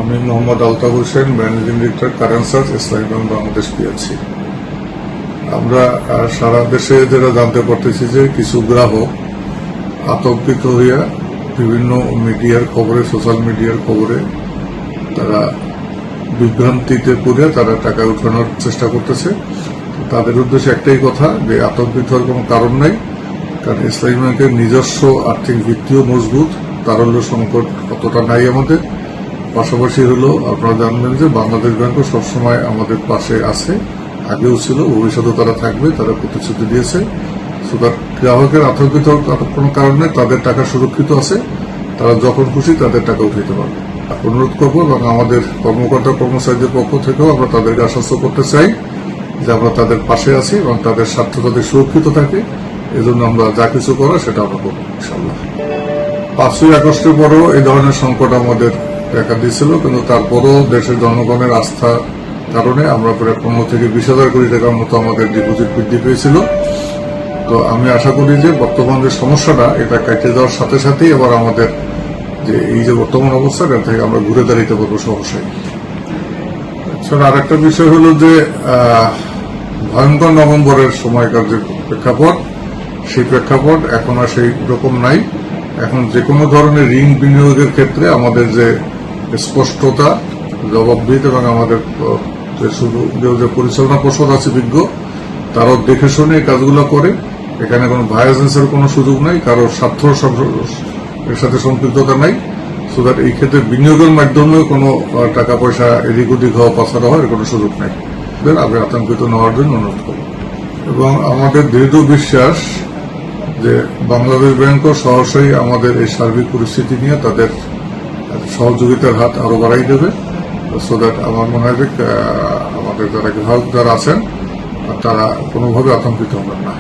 আমি Mohammad Altaf Hossain, managing director current search ইসলামী bank Bangladesh PLC. আমরা সারা দেশে যেটা জানতে পারতেছি যে কিছু গ্রাহক আতঙ্কিত হইয়া বিভিন্ন মিডিয়ার খবরে, সোশ্যাল মিডিয়ার খবরে তারা বিভ্রান্তিতে পড়ে তারা টাকা উঠানোর চেষ্টা করতেছে। তাদের উদ্দেশ্যে একটাই কথা যে আতঙ্কিত হওয়ার কোনো কারণ নাই, কারণ ইসলামী ব্যাংকের নিজস্ব আর্থিক ভিত্তিও মজবুত, তারল্য সংকট অতটা নাই আমাদের। পাশাপাশি হলো আপনারা জানবেন যে বাংলাদেশ ব্যাংকও সবসময় আমাদের পাশে আছে, আগেও ছিল, ভবিষ্যতে তারা থাকবে, তারা প্রতিশ্রুতি দিয়েছে। সুতরাং গ্রাহকের আতঙ্কিত কোনো কারণ নেই, তাদের টাকা সুরক্ষিত আছে, তারা যখন খুশি তাদের টাকা উঠাইতে পারবে। অনুরোধ করবো এবং আমাদের কর্মকর্তা কর্মচারীদের পক্ষ থেকেও আমরা তাদেরকে আশ্বস্ত করতে চাই যে আমরা তাদের পাশে আছি এবং তাদের স্বার্থ তাদের সুরক্ষিত থাকে। এজন্য আমরা যা কিছু করা সেটা আমরা করবো ইনশাল্লাহ। 5ই আগস্টের পরেও এই ধরনের সংকট আমাদের দেখা দিয়েছিল, কিন্তু তারপরও দেশের জনগণের আস্থার কারণে আমরা প্রায় 15 থেকে 20,000 কোটি টাকার মতো আমাদের ডিপোজিট বৃদ্ধি পেয়েছিল। তো আমি আশা করি যে বর্তমান যে সমস্যাটা এটা কেটে যাওয়ার সাথে সাথেই আবার আমাদের যে এই যে বর্তমান অবস্থা এটা থেকে আমরা ঘুরে দাঁড়িয়ে পারবো সমস্যায়। এছাড়া আর একটা বিষয় হলো যে ভয়ঙ্কর নভেম্বরের সময়কার যে প্রেক্ষাপট, সেই প্রেক্ষাপট এখন আর সেই রকম নাই। এখন যে কোনো ধরনের ঋণ বিনিয়োগের ক্ষেত্রে আমাদের যে স্পষ্টতা, জবাবদিহিতা এবং আমাদের যে পরিচালনা পর্ষদ আছে বিজ্ঞ, তারাও দেখে শুনে এই কাজগুলো করে। এখানে কোনো ভায়োলেন্সের কোনো সুযোগ নাই, কারোর স্বার্থ এর সাথে সম্পৃক্ততা নাই। সুতরাং এই ক্ষেত্রে বিনিয়োগের মাধ্যমে কোনো টাকা পয়সা এদিক ওদিক হওয়া পাচার হওয়ার কোনো সুযোগ নাই। আমি আতঙ্কিত না হওয়ার জন্য অনুরোধ করব এবং আমাদের দৃঢ় বিশ্বাস যে বাংলাদেশ ব্যাংকও সহসাই আমাদের এই সার্বিক পরিস্থিতি নিয়ে তাদের সহযোগিতার হাত আরো বাড়াই দেবে। সো দ্যাট আমার মনে হয় যে আমাদের যারা গ্রাহক যারা আছেন তারা কোনোভাবে আতঙ্কিত হবেন না।